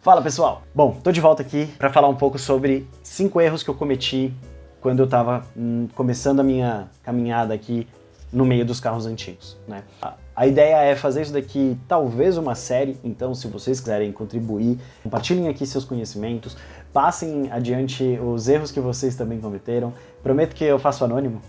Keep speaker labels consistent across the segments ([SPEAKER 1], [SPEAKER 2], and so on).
[SPEAKER 1] Fala pessoal! Bom, tô de volta aqui para falar um pouco sobre 5 erros que eu cometi quando eu tava começando a minha caminhada aqui no meio dos carros antigos, né? A ideia é fazer isso daqui talvez uma série, então se vocês quiserem contribuir, compartilhem aqui seus conhecimentos, passem adiante os erros que vocês também cometeram. Prometo que eu faço anônimo,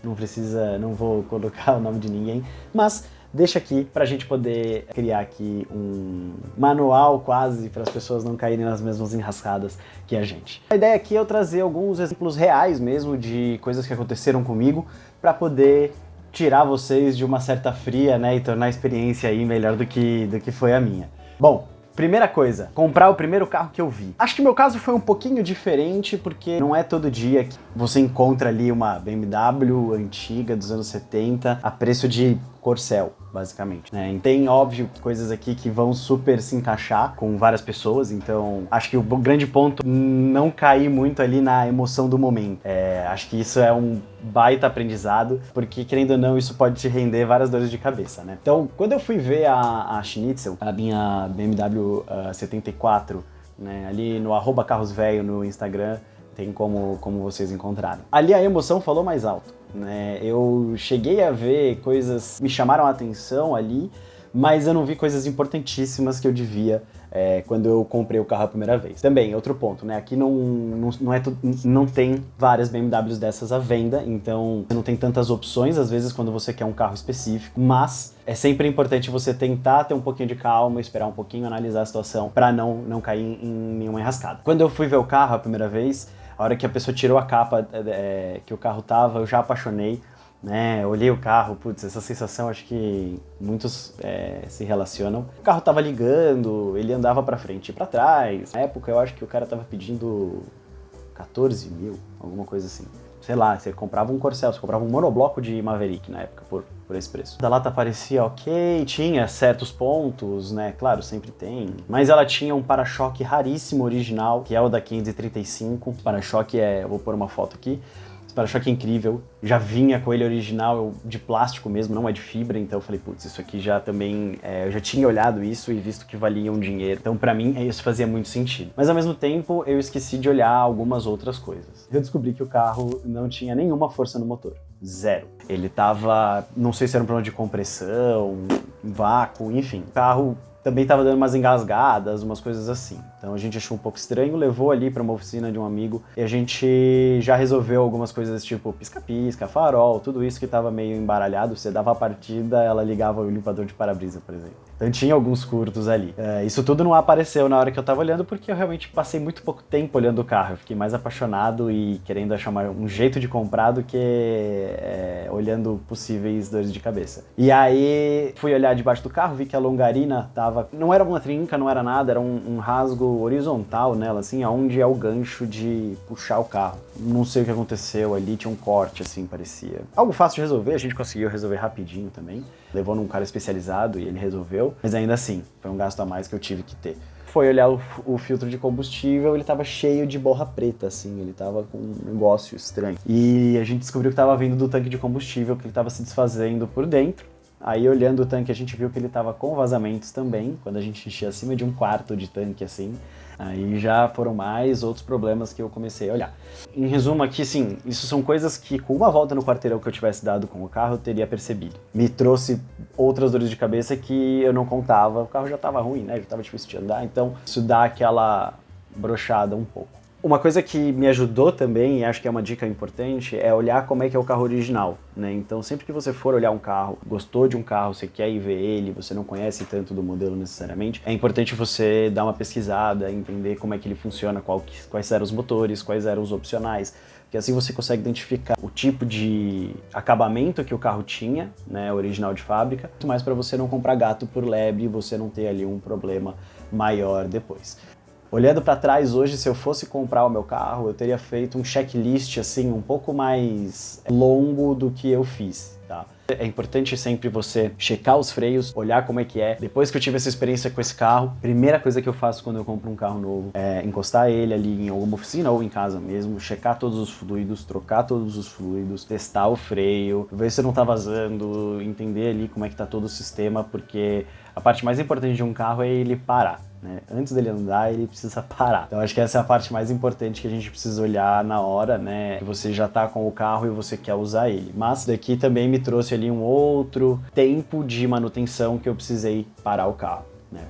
[SPEAKER 1] não vou colocar o nome de ninguém, mas deixa aqui para a gente poder criar aqui um manual quase para as pessoas não caírem nas mesmas enrascadas que a gente. A ideia aqui é eu trazer alguns exemplos reais mesmo de coisas que aconteceram comigo para poder tirar vocês de uma certa fria, né, e tornar a experiência aí melhor do que foi a minha. Bom, primeira coisa, comprar o primeiro carro que eu vi. Acho que meu caso foi um pouquinho diferente, porque não é todo dia que você encontra ali uma BMW antiga dos anos 70 a preço de Corcel, basicamente, né? Tem, óbvio, coisas aqui que vão super se encaixar com várias pessoas, então acho que o grande ponto não cair muito ali na emoção do momento. Acho que isso é um baita aprendizado, porque querendo ou não, isso pode te render várias dores de cabeça, né? Então, quando eu fui ver a Schnitzel, a minha BMW 74, né, ali no @carrosvelho no Instagram, tem como vocês encontrarem. Ali a emoção falou mais alto, né? Eu cheguei a ver coisas que me chamaram a atenção ali, mas eu não vi coisas importantíssimas que eu devia quando eu comprei o carro a primeira vez. Também, outro ponto, né? Aqui não tem várias BMWs dessas à venda, então você não tem tantas opções, às vezes, quando você quer um carro específico, mas é sempre importante você tentar ter um pouquinho de calma, esperar um pouquinho, analisar a situação, para não cair em nenhuma enrascada. Quando eu fui ver o carro a primeira vez, a hora que a pessoa tirou a capa que o carro tava, eu já apaixonei, né? Eu olhei o carro, putz, essa sensação acho que muitos se relacionam. O carro tava ligando, ele andava pra frente e pra trás. Na época eu acho que o cara tava pedindo 14 mil, alguma coisa assim. Sei lá, você comprava um Corcel, você comprava um monobloco de Maverick na época por esse preço. Da lata parecia ok, tinha certos pontos, né? Claro, sempre tem. Mas ela tinha um para-choque raríssimo original, que é o da 535. Para-choque eu vou pôr uma foto aqui. Esse para-choque é incrível. Já vinha com ele original de plástico mesmo, não é de fibra, então eu falei, putz, isso aqui já também, eu já tinha olhado isso e visto que valia um dinheiro. Então pra mim isso fazia muito sentido. Mas ao mesmo tempo eu esqueci de olhar algumas outras coisas. Eu descobri que o carro não tinha nenhuma força no motor. Zero. Ele tava, não sei se era um problema de compressão, vácuo, enfim. O carro também tava dando umas engasgadas, umas coisas assim. Então a gente achou um pouco estranho, levou ali para uma oficina de um amigo e a gente já resolveu algumas coisas tipo pisca-pisca, farol, tudo isso que tava meio embaralhado. Você dava a partida, ela ligava o limpador de para-brisa, por exemplo. Então tinha alguns curtos ali. Isso tudo não apareceu na hora que eu tava olhando, porque eu realmente passei muito pouco tempo olhando o carro. Eu fiquei mais apaixonado e querendo achar um jeito de comprar do que olhando possíveis dores de cabeça. E aí fui olhar debaixo do carro, vi que a longarina tava... Não era uma trinca, não era nada, era um rasgo horizontal nela, assim, aonde é o gancho de puxar o carro. Não sei o que aconteceu ali, tinha um corte, assim, parecia. Algo fácil de resolver, a gente conseguiu resolver rapidinho também. Levou num cara especializado e ele resolveu, mas ainda assim, foi um gasto a mais que eu tive que ter. Foi olhar o filtro de combustível, ele tava cheio de borra preta, assim, ele tava com um negócio estranho. E a gente descobriu que tava vindo do tanque de combustível, que ele tava se desfazendo por dentro. Aí, olhando o tanque, a gente viu que ele tava com vazamentos também, quando a gente enchia acima de 1/4 de tanque, assim. Aí já foram mais outros problemas que eu comecei a olhar. Em resumo aqui, sim, isso são coisas que com uma volta no quarteirão que eu tivesse dado com o carro, eu teria percebido. Me trouxe outras dores de cabeça que eu não contava, o carro já tava ruim, né, já tava difícil de andar, então isso dá aquela brochada um pouco. Uma coisa que me ajudou também, e acho que é uma dica importante, é olhar como é que é o carro original, né? Então sempre que você for olhar um carro, gostou de um carro, você quer ir ver ele, você não conhece tanto do modelo necessariamente, é importante você dar uma pesquisada, entender como é que ele funciona, quais eram os motores, quais eram os opcionais, porque assim você consegue identificar o tipo de acabamento que o carro tinha, né, original de fábrica, muito mais para você não comprar gato por lebre e você não ter ali um problema maior depois. Olhando para trás hoje, se eu fosse comprar o meu carro, eu teria feito um checklist assim um pouco mais longo do que eu fiz, tá? É importante sempre você checar os freios, olhar como é que é. Depois que eu tive essa experiência com esse carro, primeira coisa que eu faço quando eu compro um carro novo é encostar ele ali em alguma oficina ou em casa mesmo, checar todos os fluidos, trocar todos os fluidos, testar o freio, ver se não tá vazando, entender ali como é que tá todo o sistema, porque a parte mais importante de um carro é ele parar. né? Antes dele andar, ele precisa parar. Então acho que essa é a parte mais importante que a gente precisa olhar na hora, né? Que você já tá com o carro e você quer usar ele. Mas daqui também me trouxe ali um outro tempo de manutenção que eu precisei parar o carro.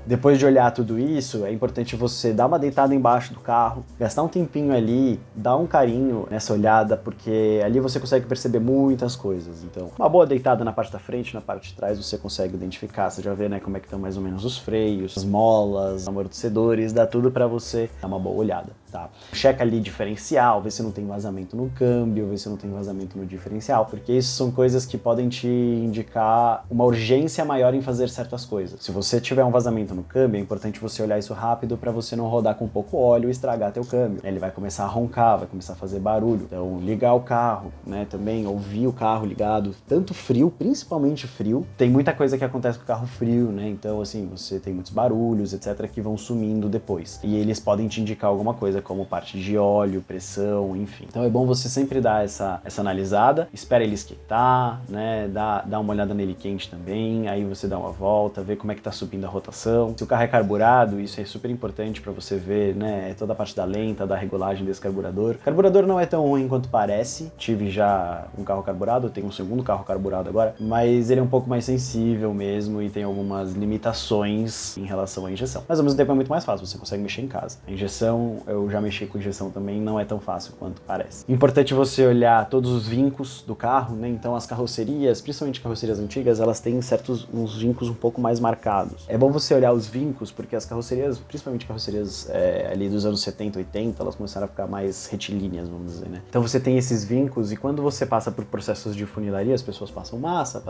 [SPEAKER 1] Depois de olhar tudo isso, é importante você dar uma deitada embaixo do carro, gastar um tempinho ali, dar um carinho nessa olhada, porque ali você consegue perceber muitas coisas. Então, uma boa deitada na parte da frente, na parte de trás, você consegue identificar, você já vê, né, como é que estão mais ou menos os freios, as molas, amortecedores, dá tudo pra você dar uma boa olhada, tá? Checa ali diferencial, vê se não tem vazamento no câmbio, vê se não tem vazamento no diferencial, porque isso são coisas que podem te indicar uma urgência maior em fazer certas coisas. Se você tiver um vazamento no câmbio, é importante você olhar isso rápido para você não rodar com pouco óleo e estragar teu câmbio. Ele vai começar a roncar, vai começar a fazer barulho. Então, ligar o carro, né, também ouvir o carro ligado, tanto frio, principalmente frio. Tem muita coisa que acontece com o carro frio, né? Então, assim, você tem muitos barulhos, etc, que vão sumindo depois. E eles podem te indicar alguma coisa, como parte de óleo, pressão, enfim. Então, é bom você sempre dar essa analisada, espera ele esquentar, né? Dá uma olhada nele quente também, aí você dá uma volta, vê como é que tá subindo a rotação. Se o carro é carburado, isso é super importante para você ver, né, toda a parte da lenta, da regulagem desse carburador. O carburador não é tão ruim quanto parece. Tive já um carro carburado, tenho um segundo carro carburado agora, mas ele é um pouco mais sensível mesmo e tem algumas limitações em relação à injeção. Mas ao mesmo tempo é muito mais fácil, você consegue mexer em casa. A injeção, eu já mexi com injeção também, não é tão fácil quanto parece. Importante você olhar todos os vincos do carro, né? Então as carrocerias, principalmente carrocerias antigas, elas têm uns vincos um pouco mais marcados. É bom você olhar os vincos, porque as carrocerias, principalmente carrocerias ali dos anos 70, 80, elas começaram a ficar mais retilíneas, vamos dizer, né? Então você tem esses vincos e quando você passa por processos de funilaria, as pessoas passam massa,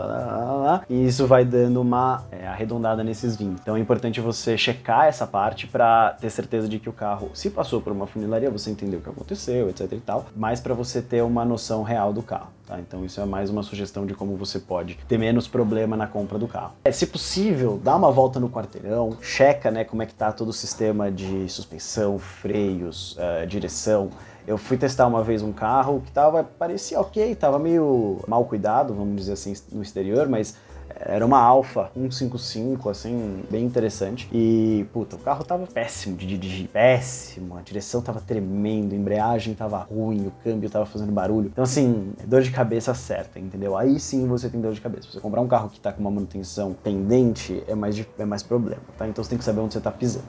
[SPEAKER 1] e isso vai dando uma arredondada nesses vincos. Então é importante você checar essa parte para ter certeza de que o carro, se passou por uma funilaria, você entendeu o que aconteceu, etc e tal, mas para você ter uma noção real do carro, tá? Então isso é mais uma sugestão de como você pode ter menos problema na compra do carro. Se possível, dá uma volta no quarteirão, checa, né, como é que tá todo o sistema de suspensão, freios, direção. Eu fui testar uma vez um carro que parecia ok, tava meio mal cuidado, vamos dizer assim, no exterior, mas era uma Alfa 155, assim, bem interessante. E, puta, o carro tava péssimo de dirigir, péssimo. A direção tava tremendo, a embreagem tava ruim, o câmbio tava fazendo barulho. Então, assim, dor de cabeça certa, entendeu? Aí sim você tem dor de cabeça. Se você comprar um carro que tá com uma manutenção pendente, é mais problema, tá? Então você tem que saber onde você tá pisando.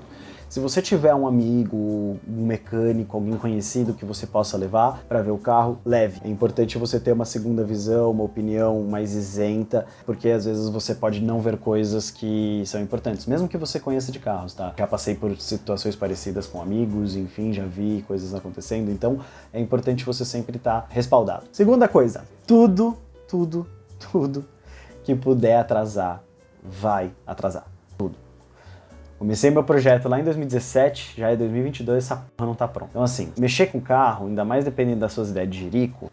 [SPEAKER 1] Se você tiver um amigo, um mecânico, alguém conhecido que você possa levar para ver o carro, leve. É importante você ter uma segunda visão, uma opinião mais isenta, porque às vezes você pode não ver coisas que são importantes, mesmo que você conheça de carros, tá? Já passei por situações parecidas com amigos, enfim, já vi coisas acontecendo, então é importante você sempre estar respaldado. Segunda coisa, tudo que puder atrasar, vai atrasar. Comecei meu projeto lá em 2017, já é 2022, essa porra não tá pronta. Então assim, mexer com carro, ainda mais dependendo das suas ideias de jirico,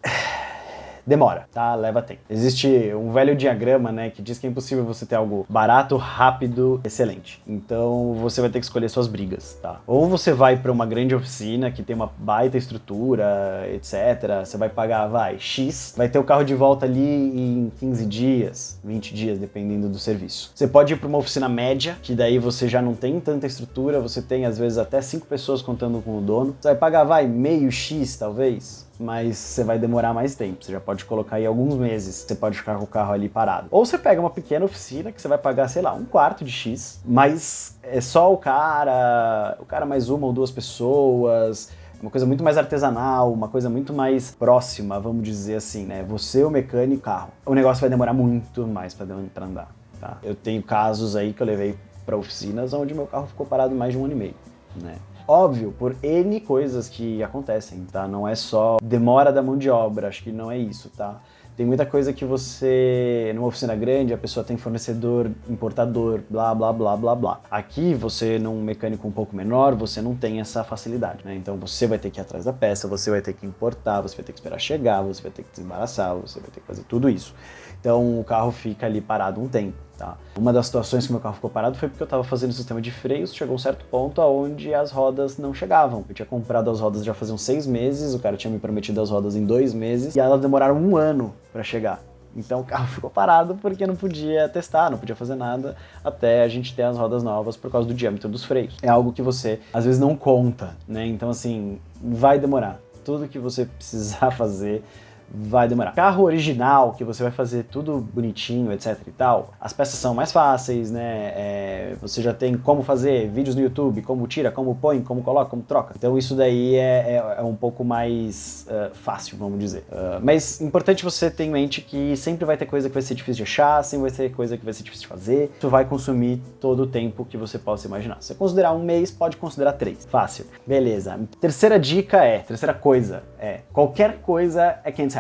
[SPEAKER 1] demora, tá? Leva tempo. Existe um velho diagrama, né, que diz que é impossível você ter algo barato, rápido, excelente. Então você vai ter que escolher suas brigas, tá? Ou você vai para uma grande oficina que tem uma baita estrutura, etc. Você vai pagar, X, vai ter o carro de volta ali em 15 dias, 20 dias, dependendo do serviço. Você pode ir para uma oficina média, que daí você já não tem tanta estrutura, você tem às vezes até 5 pessoas contando com o dono. Você vai pagar, meio X, talvez, mas você vai demorar mais tempo, você já pode colocar aí alguns meses, você pode ficar com o carro ali parado. Ou você pega uma pequena oficina que você vai pagar, sei lá, um quarto de X, mas é só o cara mais uma ou duas pessoas, uma coisa muito mais artesanal, uma coisa muito mais próxima, vamos dizer assim, né? Você, o mecânico, carro. O negócio vai demorar muito mais pra andar, tá? Eu tenho casos aí que eu levei pra oficinas onde meu carro ficou parado mais de 1 ano e meio, né? Óbvio, por N coisas que acontecem, tá? Não é só demora da mão de obra, acho que não é isso, tá? Tem muita coisa que você, numa oficina grande, a pessoa tem fornecedor, importador, blá, blá, blá, blá, blá. Aqui, você, num mecânico um pouco menor, você não tem essa facilidade, né? Então, você vai ter que ir atrás da peça, você vai ter que importar, você vai ter que esperar chegar, você vai ter que desembaraçar, você vai ter que fazer tudo isso. Então, o carro fica ali parado um tempo, tá? Uma das situações que meu carro ficou parado foi porque eu estava fazendo o sistema de freios, chegou um certo ponto aonde as rodas não chegavam. Eu tinha comprado as rodas já faziam 6 meses, o cara tinha me prometido as rodas em 2 meses, e elas demoraram 1 ano para chegar. Então o carro ficou parado porque não podia testar, não podia fazer nada até a gente ter as rodas novas por causa do diâmetro dos freios. É algo que você às vezes não conta, né? Então assim, vai demorar. Tudo que você precisar fazer vai demorar. Carro original, que você vai fazer tudo bonitinho, etc e tal, as peças são mais fáceis, né? Você já tem como fazer vídeos no YouTube, como tira, como põe, como coloca, como troca. Então isso daí é um pouco mais fácil, vamos dizer. Mas importante você ter em mente que sempre vai ter coisa que vai ser difícil de achar, sempre vai ter coisa que vai ser difícil de fazer. Isso vai consumir todo o tempo que você possa imaginar. Se você considerar um mês, pode considerar 3. Fácil. Beleza. Terceira coisa é, qualquer coisa é R$500.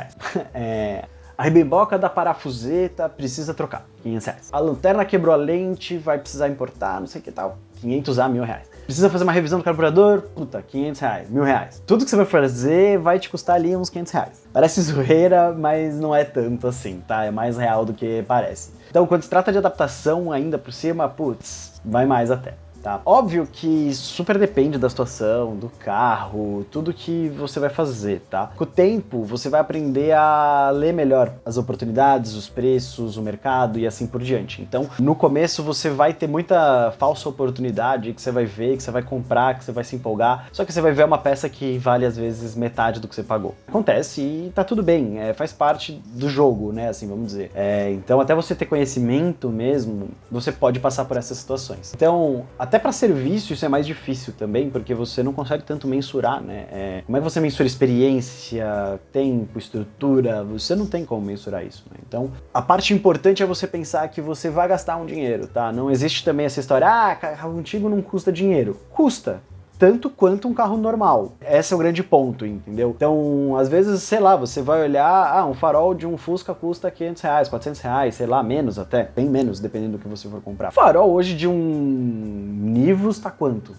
[SPEAKER 1] A rebimboca da parafuseta precisa trocar, R$500. A lanterna quebrou a lente, vai precisar importar, não sei o que tal, 500 a R$1.000. Precisa fazer uma revisão do carburador, puta, R$500, R$1.000. Tudo que você vai fazer vai te custar ali uns R$500. Parece zoeira, mas não é tanto assim, tá? É mais real do que parece. Então, quando se trata de adaptação ainda por cima, putz, vai mais até. Tá? Óbvio que super depende da situação, do carro, tudo que você vai fazer, tá? Com o tempo, você vai aprender a ler melhor as oportunidades, os preços, o mercado e assim por diante. Então, no começo, você vai ter muita falsa oportunidade que você vai ver, que você vai comprar, que você vai se empolgar, só que você vai ver uma peça que vale, às vezes, metade do que você pagou. Acontece e tá tudo bem, faz parte do jogo, né, assim, vamos dizer. Então, até você ter conhecimento mesmo, você pode passar por essas situações. Então, até para serviço isso é mais difícil também, porque você não consegue tanto mensurar, né? Como é que você mensura experiência, tempo, estrutura? Você não tem como mensurar isso, né? Então, a parte importante é você pensar que você vai gastar um dinheiro, tá? Não existe também essa história, carro antigo não custa dinheiro. Custa! Tanto quanto um carro normal. Esse é o grande ponto, entendeu? Então, às vezes, sei lá, você vai olhar, um farol de um Fusca custa R$500, R$400, sei lá, menos até, bem menos, dependendo do que você for comprar. O farol hoje de um Nivus tá quanto?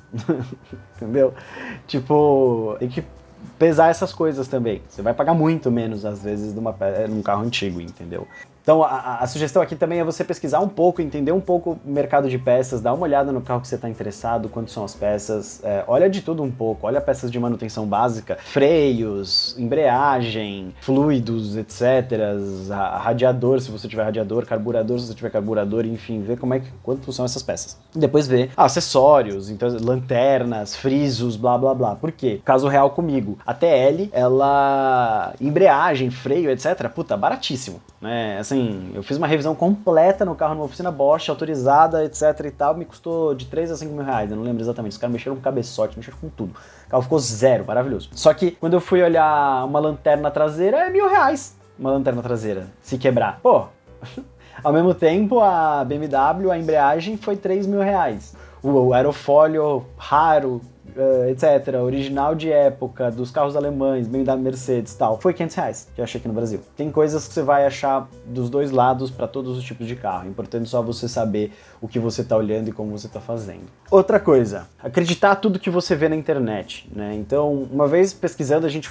[SPEAKER 1] Entendeu? Tipo, tem que pesar essas coisas também. Você vai pagar muito menos, às vezes, num carro antigo, entendeu? Então, a sugestão aqui também é você pesquisar um pouco, entender um pouco o mercado de peças, dar uma olhada no carro que você está interessado, quanto são as peças, olha de tudo um pouco, olha peças de manutenção básica, freios, embreagem, fluidos, etc., radiador, se você tiver radiador, carburador, se você tiver carburador, enfim, ver quanto são essas peças. E depois ver acessórios, então, lanternas, frisos, blá, blá, blá. Por quê? Caso real comigo, a TL, embreagem, freio, etc., puta, baratíssimo, né? Assim, eu fiz uma revisão completa no carro numa oficina Bosch, autorizada, etc e tal, me custou de 3 a R$5.000, eu não lembro exatamente, os caras mexeram com cabeçote, mexeram com tudo. O carro ficou zero, maravilhoso. Só que quando eu fui olhar uma lanterna traseira, é R$1.000, uma lanterna traseira, se quebrar. Pô, ao mesmo tempo a BMW, a embreagem foi R$3.000. O aerofólio raro, etc., original de época, dos carros alemães, BMW, Mercedes e tal, foi R$500 que eu achei aqui no Brasil. Tem coisas que você vai achar dos dois lados para todos os tipos de carro. É importante só você saber o que você está olhando e como você está fazendo. Outra coisa, acreditar tudo que você vê na internet, né? Então, uma vez pesquisando, a gente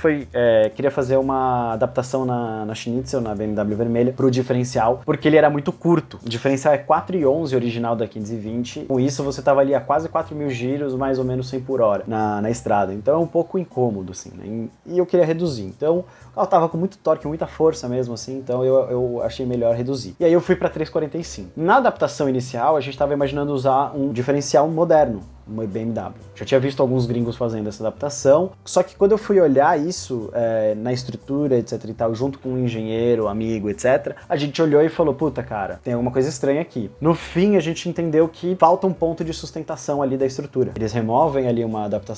[SPEAKER 1] queria fazer uma adaptação na Schnitzel, na BMW vermelha, para o diferencial, porque ele era muito curto. O diferencial é 4,11 original da 520. Com isso, você estava ali a quase 4.000 giros, mais ou menos 100 por hora na estrada. Então é um pouco incômodo, assim, né? E eu queria reduzir. Então o carro tava com muito torque, muita força mesmo, assim, então eu achei melhor reduzir. E aí eu fui para 345. Na adaptação inicial, a gente estava imaginando usar um diferencial moderno, uma BMW. Já tinha visto alguns gringos fazendo essa adaptação, só que quando eu fui olhar isso na estrutura, etc e tal, junto com um engenheiro, amigo, etc, a gente olhou e falou, puta, cara, tem alguma coisa estranha aqui. No fim, a gente entendeu que falta um ponto de sustentação ali da estrutura. Eles removem ali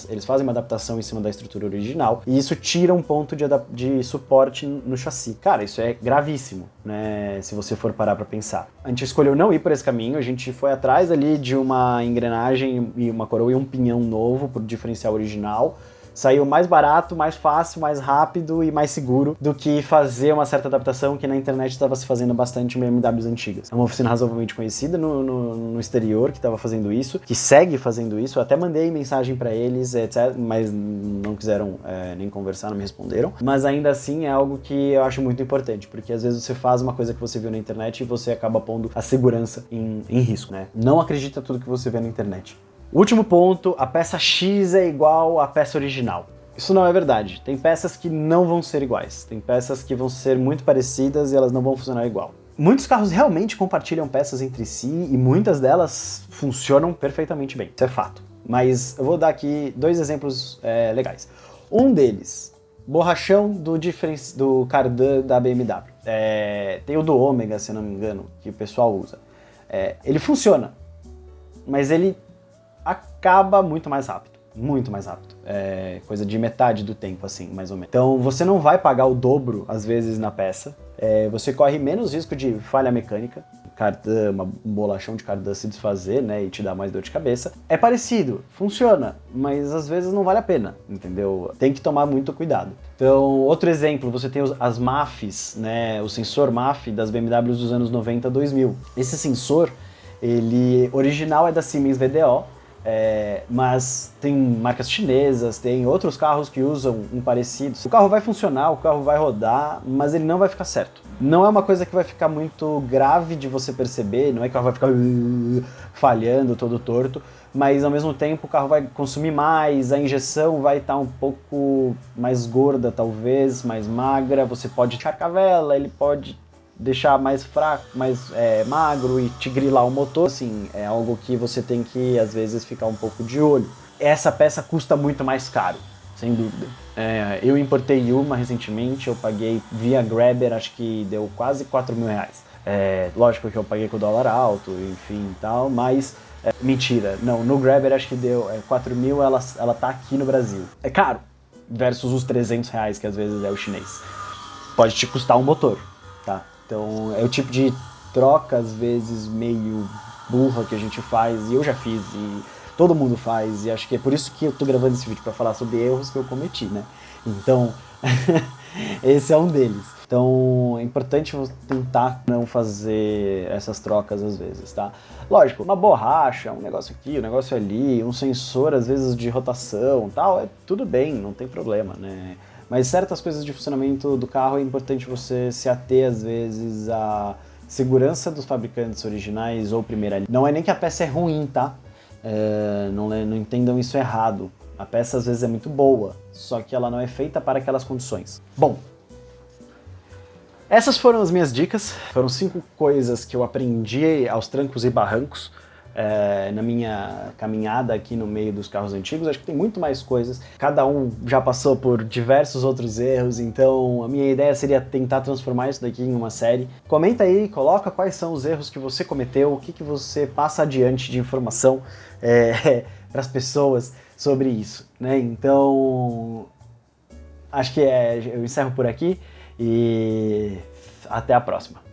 [SPEAKER 1] eles fazem uma adaptação em cima da estrutura original, e isso tira um ponto de suporte no chassi. Cara, isso é gravíssimo, né, se você for parar pra pensar. A gente escolheu não ir por esse caminho, a gente foi atrás ali de uma engrenagem e uma coroa e um pinhão novo pro diferencial original. Saiu mais barato, mais fácil, mais rápido e mais seguro do que fazer uma certa adaptação que na internet estava se fazendo bastante em BMWs antigas. É uma oficina razoavelmente conhecida no exterior que estava fazendo isso, que segue fazendo isso. Eu até mandei mensagem para eles, etc, mas não quiseram nem conversar, não me responderam. Mas ainda assim é algo que eu acho muito importante, porque às vezes você faz uma coisa que você viu na internet e você acaba pondo a segurança em risco, né? Não acredita tudo que você vê na internet. O último ponto, a peça X é igual à peça original. Isso não é verdade. Tem peças que não vão ser iguais. Tem peças que vão ser muito parecidas e elas não vão funcionar igual. Muitos carros realmente compartilham peças entre si e muitas delas funcionam perfeitamente bem. Isso é fato. Mas eu vou dar aqui 2 exemplos legais. Um deles, borrachão do cardan da BMW. Tem o do Ômega, se eu não me engano, que o pessoal usa. Ele funciona, mas ele acaba muito mais rápido. Muito mais rápido. Coisa de metade do tempo, assim, mais ou menos. Então você não vai pagar o dobro, às vezes, na peça. Você corre menos risco de falha mecânica. Cardan, um bolachão de cardan se desfazer, né, e te dar mais dor de cabeça. É parecido, funciona, mas às vezes não vale a pena, entendeu? Tem que tomar muito cuidado. Então, outro exemplo, você tem as MAFs, né, o sensor MAF das BMWs dos anos 90 a 2000. Esse sensor, ele original é da Siemens VDO, mas tem marcas chinesas, tem outros carros que usam um parecido. O carro vai funcionar, o carro vai rodar, mas ele não vai ficar certo. Não é uma coisa que vai ficar muito grave de você perceber, não é que o carro vai ficar falhando, todo torto, mas ao mesmo tempo o carro vai consumir mais, a injeção vai estar um pouco mais gorda talvez, mais magra, você pode encharcar a vela, ele pode deixar mais fraco, mais magro e te grilar o motor, assim, é algo que você tem que, às vezes, ficar um pouco de olho. Essa peça custa muito mais caro, sem dúvida. Eu importei uma recentemente, eu paguei via Grabber, acho que deu quase 4 mil reais. Lógico que eu paguei com o dólar alto, enfim, tal, mas... mentira, não, no Grabber acho que deu 4 mil, ela tá aqui no Brasil. É caro, versus os 300 reais que às vezes é o chinês. Pode te custar um motor, tá? Então é o tipo de troca, às vezes, meio burra que a gente faz, e eu já fiz, e todo mundo faz, e acho que é por isso que eu tô gravando esse vídeo, para falar sobre erros que eu cometi, né? Então, esse é um deles. Então, é importante você tentar não fazer essas trocas às vezes, tá? Lógico, uma borracha, um negócio aqui, um negócio ali, um sensor, às vezes, de rotação, tal, tudo bem, não tem problema, né? Mas certas coisas de funcionamento do carro é importante você se ater, às vezes, à segurança dos fabricantes originais ou primeira linha. Não é nem que a peça é ruim, tá? Não entendam isso errado. A peça, às vezes, é muito boa, só que ela não é feita para aquelas condições. Bom, essas foram as minhas dicas. Foram 5 coisas que eu aprendi aos trancos e barrancos na minha caminhada aqui no meio dos carros antigos. Acho que tem muito mais coisas. Cada um já passou por diversos outros erros, então a minha ideia seria tentar transformar isso daqui em uma série. Comenta aí, coloca quais são os erros que você cometeu, o que você passa adiante de informação para as pessoas sobre isso, né? Então, acho que eu encerro por aqui e até a próxima.